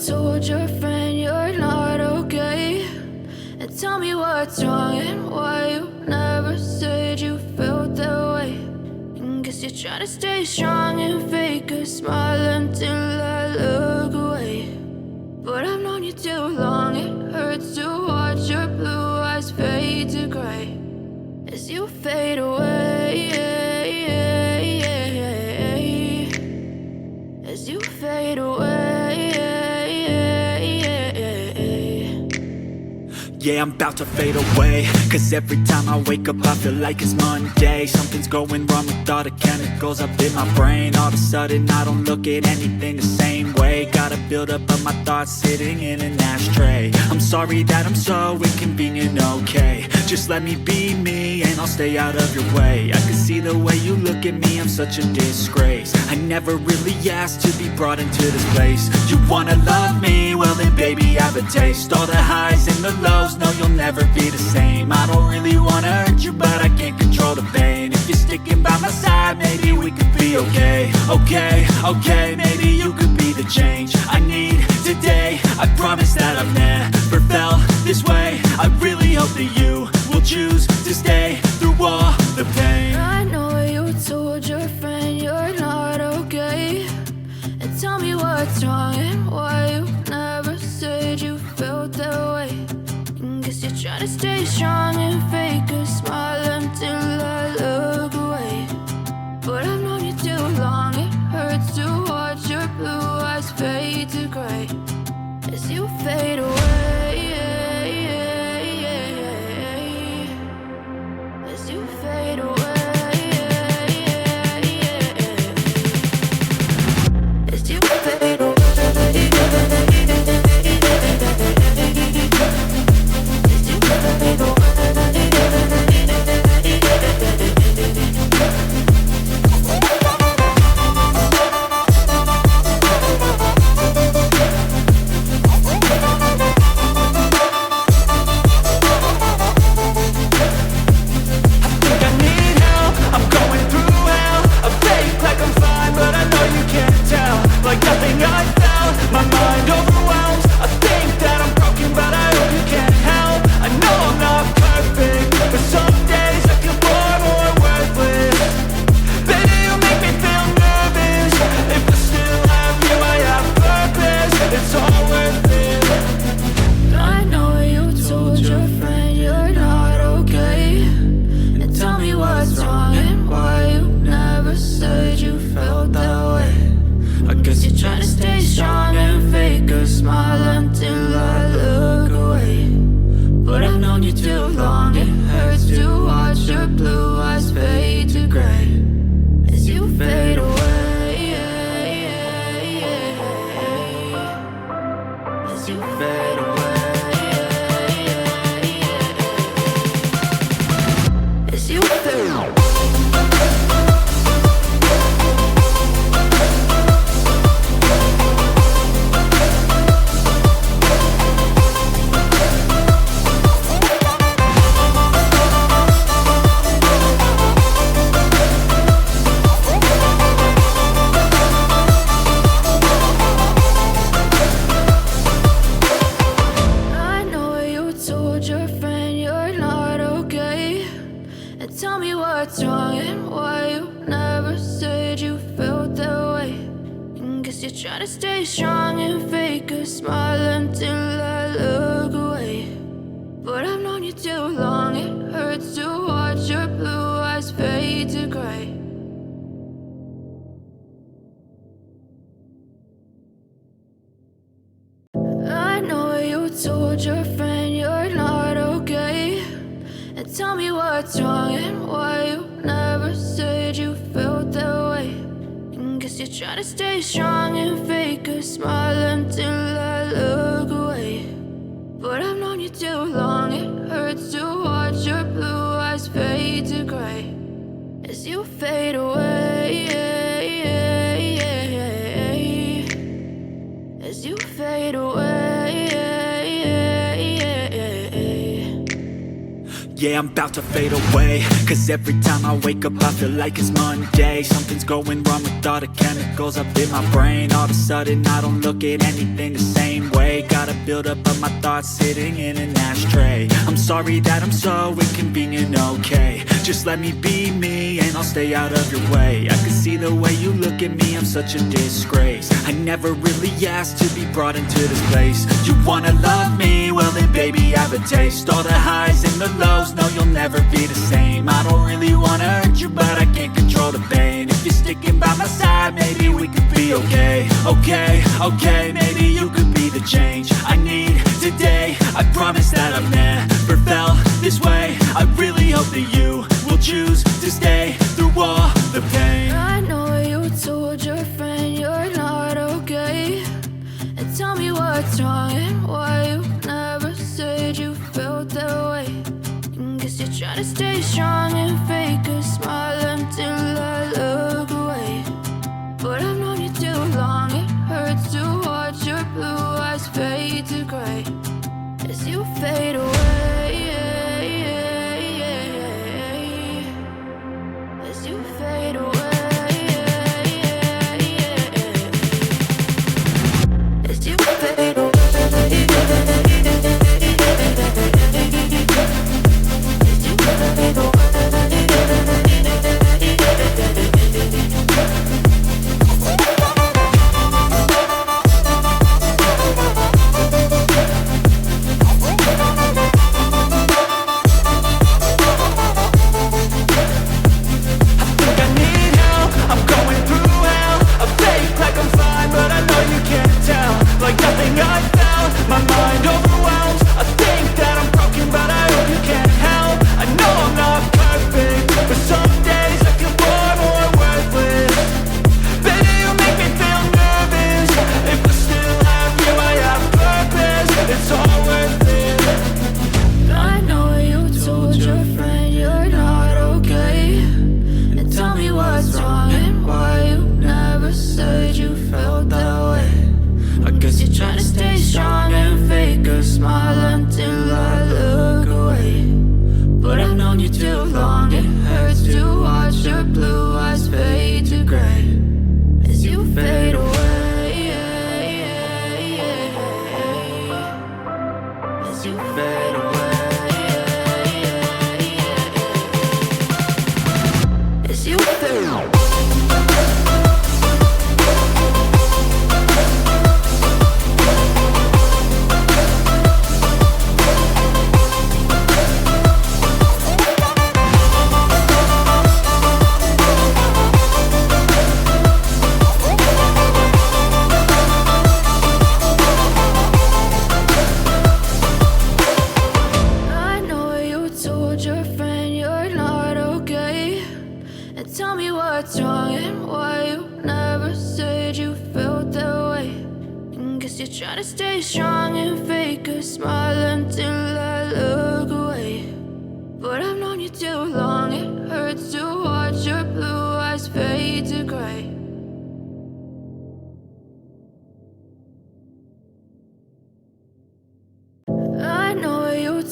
told your friend you're not okay, and tell me what's wrong and why you never said you felt that way. And guess you're trying to stay strong and fake a smile until I look away. But I've known you too long, it hurts to watch your blue eyes fade to gray as you fade away, as you fade away. Yeah, I'm about to fade away, cause every time I wake up I feel like it's Monday. Something's going wrong with all the chemicals up in my brain. All of a sudden I don't look at anything the same way. Gotta build up of my thoughts sitting in an ashtray. I'm sorry that I'm so inconvenient, okay. Just let me be me and I'll stay out of your way. I can see the way you look at me, I'm such a disgrace. I never really asked to be brought into this place. You wanna love me? Well then baby have a taste. All the highs and the lows, no you'll never be the same. I don't really wanna hurt you but I can't control the pain. If you're sticking by my side maybe we could be okay. Okay, maybe you could be the change I need today. I promise that I've never felt this way. I really hope that you will choose to stay through all the pain. I know you told your friend you're not okay, and tell me what's wrong and why you never said you felt that way. And guess you're trying to stay strong and fake a smile until I look away. But I've known you too long, it hurts to watch your blue eyes fade to gray as you fade away, as you fade away, as you fade away. Try to stay strong and fake a smile until I look away. But I've known you too long, it hurts to watch your blue eyes fade to gray. I know you told your friend you're not okay, and tell me what's wrong and why you never said you felt that way. Guess you're trying to stay strong and fake a smile until I look away. But I've known you too long, it hurts to watch your blue eyes fade to gray as you fade away, as you fade away. Yeah, I'm about to fade away, cause every time I wake up I feel like it's Monday. Something's going wrong with all the chemicals up in my brain. All of a sudden I don't look at anything the same way. Got a buildup of my thoughts sitting in an ashtray. I'm sorry that I'm so inconvenient, okay. Just let me be me and I'll stay out of your way. I can see the way you look at me, I'm such a disgrace. I never really asked to be brought into this place. You wanna love me? Well then baby I have a taste. All the highs and the lows, no you'll never be the same. I don't really wanna hurt you but I can't control the pain. If you're sticking by my side, maybe we could be okay. Okay, maybe you could be the change I need today. I promise that I've never felt this way. I really hope that you will choose to stay through all the pain. I know you told your friend you're not okay, and tell me what's wrong and why you never said you felt that way. Guess you're trying to stay strong and fake a smile until I look away. But I've known you too long, it hurts to watch your blue eyes fade to gray as you fade away. As you fade away. As you fade away.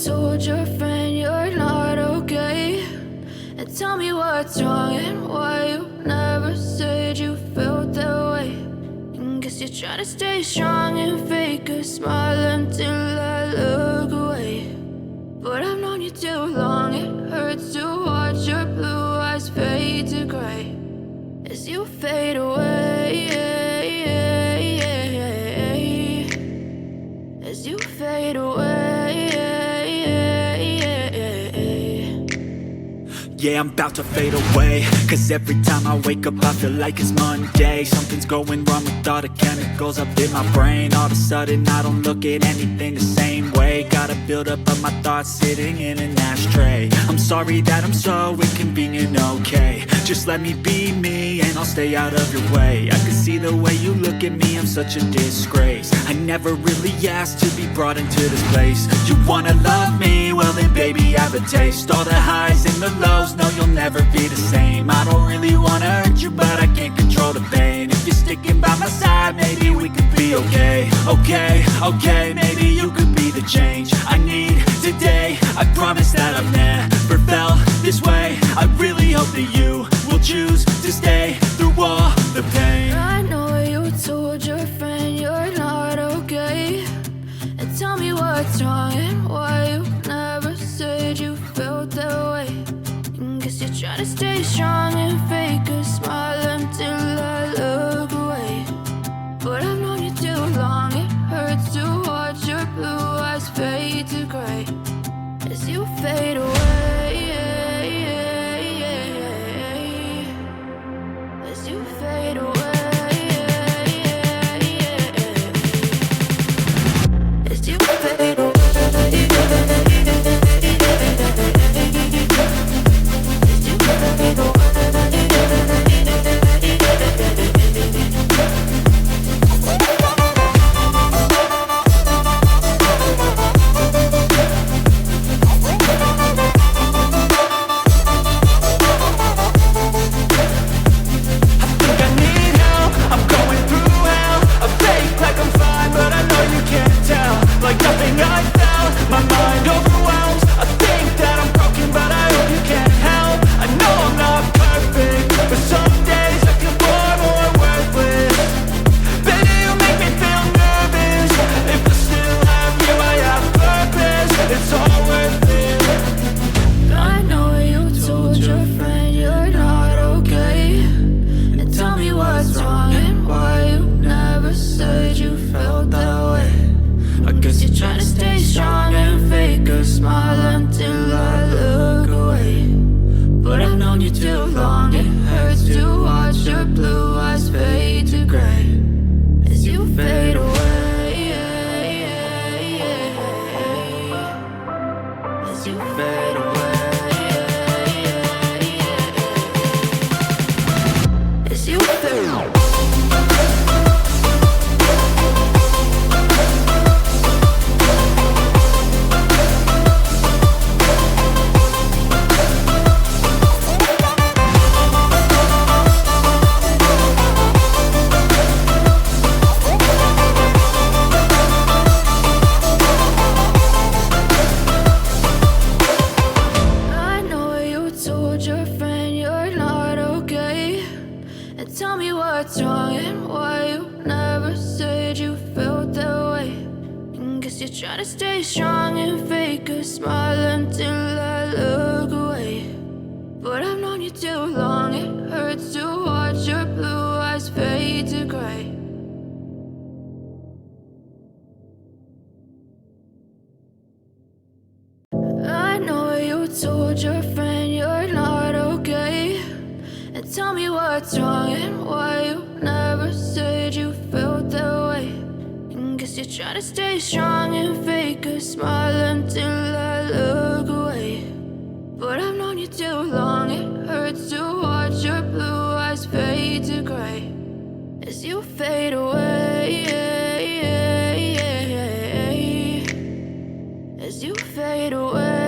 Told your friend you're not okay, and tell me what's wrong and why you never said you felt that way. Guess you're trying to stay strong and fake a smile until I look away. But I've known you too long, it hurts to watch your blue eyes fade to gray as you fade away. As you fade away. Yeah, I'm about to fade away, cause every time I wake up I feel like it's Monday. Something's going wrong with all the chemicals up in my brain. All of a sudden I don't look at anything the same way. Got a buildup of my thoughts sitting in an ashtray. I'm sorry that I'm so inconvenient, okay. Just let me be me and I'll stay out of your way. I can see the way you look at me, I'm such a disgrace. I never really asked to be brought into this place. You wanna love me? Well then baby I have a taste. All the highs and the lows, no you'll never be the same. I don't really wanna hurt you but I can't control the pain. If you're sticking by my side, maybe we could be okay. Okay, maybe you could be the change I need today. I promise that I've never felt this way. I really hope that you will choose to stay through all the pain. I know you told your friend you're not okay, and tell me what's wrong and why you never said you felt that way. Guess you're trying to stay strong and fake a smile until I look away. But I've known you too long, it hurts to watch your blue eyes fade to gray as you fade away. As you fade away. As you fade away. Try to stay strong and fake a smile until I look away. But I've known you too long, it hurts to watch your blue eyes fade to gray. I know you told your friend you're not okay, and tell me what's wrong and why you never said you felt that way. Guess you're trying to stay strong and fake a smile until I look away. But I've known you too long, it hurts to watch your blue eyes fade to gray as you fade away. As you fade away.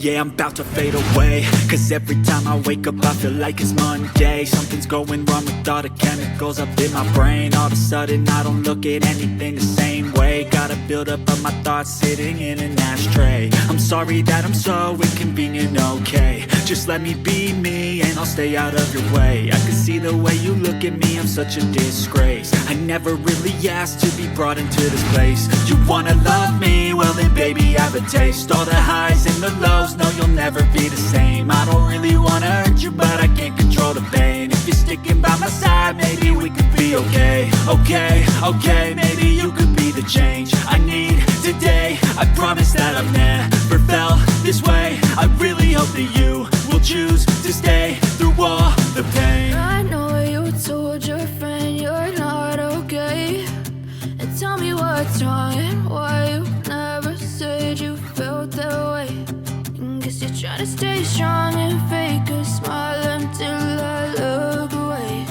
Yeah, I'm about to fade away, cause every time I wake up I feel like it's Monday. Something's going wrong with all the chemicals up in my brain. All of a sudden I don't look at anything the same way. Got a buildup of my thoughts sitting in an ashtray. I'm sorry that I'm so inconvenient, okay. Just let me be me and I'll stay out of your way. I can see the way you look at me, I'm such a disgrace. I never really asked to be brought into this place. You wanna love me? Well then baby I have a taste. All the highs and the lows, no you'll never be the same. I don't really wanna hurt you but I can't control the pain. If you're sticking by my side maybe we could be okay. Okay, maybe you could be the change I need today. I promise that I've never felt this way. I really hope that you will choose to stay through all the pain. I know you told your friend you're not okay, and tell me what's wrong and why you never said you felt that way. Guess you're trying to stay strong and fake a smile until I look away.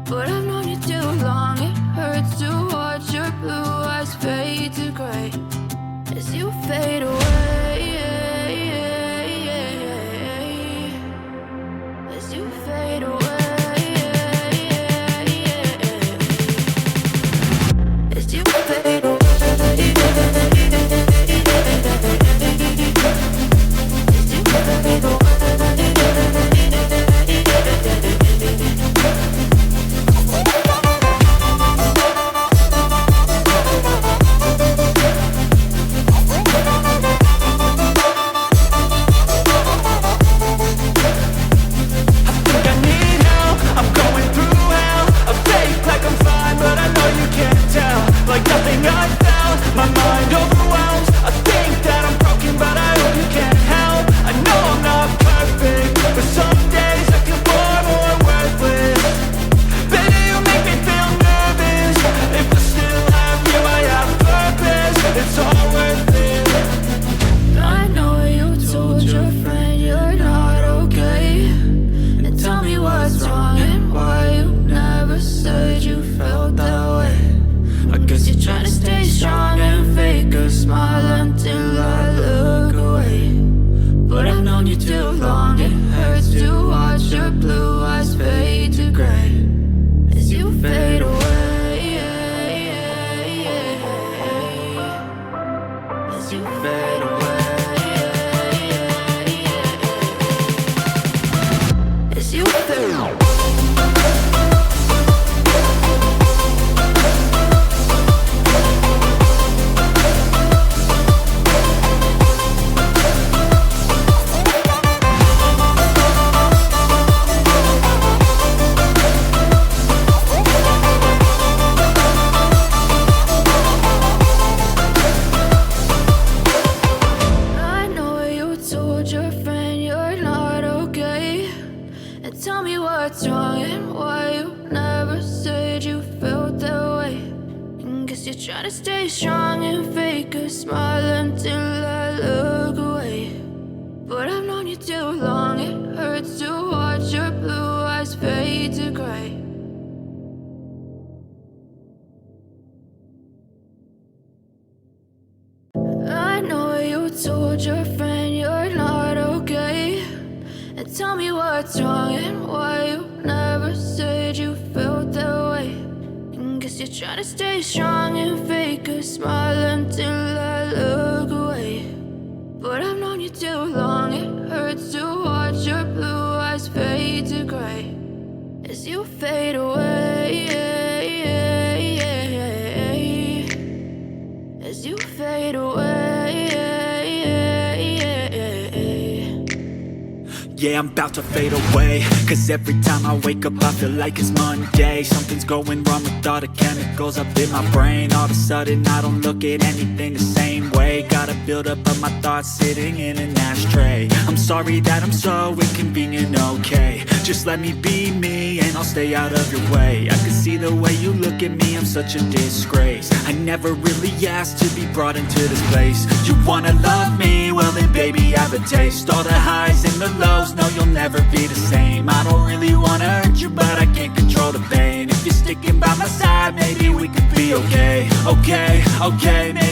But I've known you too long, it hurts to watch your blue eyes fade to gray as you fade away. As you fade away. As you fade away. try to stay strong and fake a smile until I look away. But I've known you too long, it hurts to watch your blue eyes fade to gray. I know you told your friend you're not okay, and tell me what's wrong and why you never said you felt that way. And guess you're trying to stay strong and fake a smile until I look away. But I've known you too long, it hurts to watch your blue eyes fade to gray as you fade away, as you fade away. Yeah, I'm about to fade away, cause every time I wake up I feel like it's Monday. Something's going wrong with all the chemicals up in my brain. All of a sudden I don't look at anything the same way. Gotta build up of my thoughts sitting in an ashtray. I'm sorry that I'm so inconvenient, okay. Just let me be me and I'll stay out of your way. I can see the way you look at me, I'm such a disgrace. I never really asked to be brought into this place. You wanna love me? Well then baby have a taste. All the highs and the lows, no you'll never be the same. I don't really wanna hurt you but I can't control the pain. If you're sticking by my side maybe we could be okay. Okay, okay, maybe